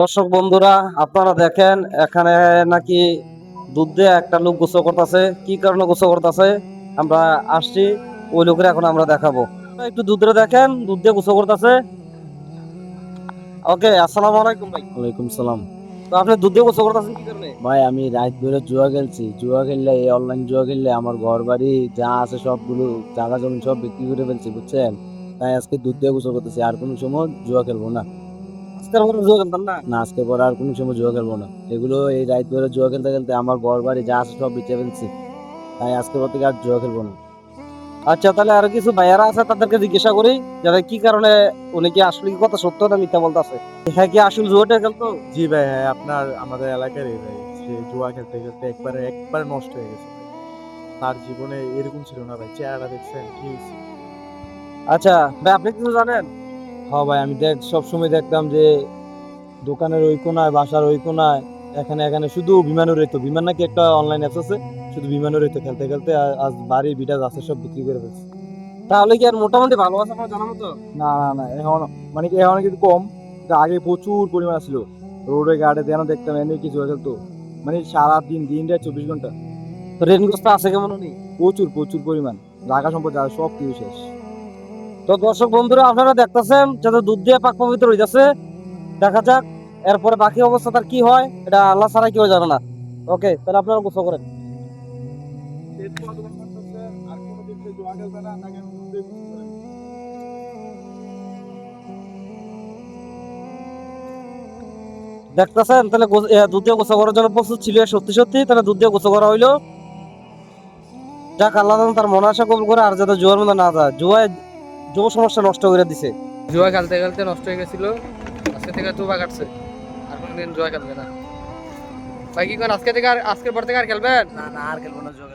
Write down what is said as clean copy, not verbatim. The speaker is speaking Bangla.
দর্শক বন্ধুরা, আপনারা দেখেন এখানে নাকি দুধ দিয়ে একটা লোক গোসল করতেছে। কি কারণে গোসল করতেছে আমরা আসছি, ওই লোকের এখন আমরা দেখাবো। একটু দুধরে দেখেন, দুধ দিয়ে গোসল করতেছে। ওকে, আসসালামু আলাইকুম ভাই। ওয়ালাইকুম সালাম। তো আপনি দুধ দিয়ে গোসল করতেছেন কি কারণে? ভাই আমি রাত ধরে জুয়া খেলছি। জুয়া খেললে, এই অনলাইন জুয়া খেললে আমার ঘর বাড়ি যা আছে সবগুলো জায়গা জমি সব বিক্রি করে ফেলছি, বুঝছেন? তাই আজকে দুধ দিয়ে গোসল করতেছি, আর কোনো সময় জুয়া খেলবো না। আজকের মতো জোর খেলতেন না? না, আজকে পরে আর কোনো সময় জুয়া খেলবো না। এগুলো এই রাত ধরে জুয়া খেলতে খেলতে আমার ঘর বাড়ি যা আছে সব বেঁচে ফেলছি, তাই আজকে পর থেকে আর জুয়া খেলবো না। আচ্ছা, তাহলে আরো কিছু ভাইয়ারা আছে, তাদেরকে জিজ্ঞাসা করি যারা কি কারণে, উনি কি আসলে কি কথা সত্য না মিথ্যা বলতেছে। হ্যাঁ, কি আসলে জুয়াটা খেলতো? জি ভাই, হ্যাঁ, আপনার আমাদের এলাকারই ভাই। সে জুয়া খেলতে খেলতে একবারে নষ্ট হয়ে গেছে ভাই। তার জীবনে এরকম ছিল না ভাই। চেহারা দেখছেন কি হয়েছে? আচ্ছা ভাই, আপনি কিছু জানেন? হ্যাঁ ভাই, আমি সবসময় দেখতাম যে দোকানের ওই কোনায়, বাসার ওই কোনায়, এখানে এখানে শুধু বিমানের রইতো। বিমান নাকি একটা অনলাইন অ্যাপস আছে, শুধু বিমানের রইতো খেলতে খেলতে। আজ বাড়ি বিটা আছে সব বিক্রি করে ফেলছে। তাহলে কি আর মোটামুটি ভালো আছে আপনার জানা মতো? না না না, এখন মানে কি এখন কিন্তু কম, কিন্তু আগে প্রচুর পরিমাণ ছিল। রোডে ঘাটে যেন দেখতাম এনে কিছু হয়ে খেলতো, মানে সারা দিন, দিন রাত 24 ঘন্টা। তো ঋণগ্রস্ত আছে কেমন উনি? প্রচুর প্রচুর পরিমাণ জায়গা সম্পদ যা সব কিছু শেষ। তো দর্শক বন্ধুরা, আপনারা দেখতেছেন যাতে দুধ দিয়ে পাক পবিত্র হয়ে যাচ্ছে। দেখা যাক এরপরে বাকি অবস্থা তার কি হয়, এটা আল্লাহ ছাড়া কেউ জানে না। ওকে, তাহলে আপনারা গোসল করেন। দেখতেছেন তাহলে দুধ দিয়ে গোসল করার জন্য প্রস্তুত ছিল সত্যি সত্যি, তাহলে দুধ দিয়ে গোসল করা হইলো। যাক, আল্লাহ যেন তার মনে আশা কবুল করে, আর যাতে জুয়ার মধ্যে না যায়। জুয়ায় যুব সমস্যা নষ্ট করে দিছে। জুয়া খেলতে খেলতে নষ্ট হয়ে গেছিল, আজকে থেকে জুয়া কাটছে, আর কোনোদিন জুয়া খেলবে না। ভাই কি করেন, আজকের পর থেকে আর খেলবেন? না না, আর খেলবো না জুয়া।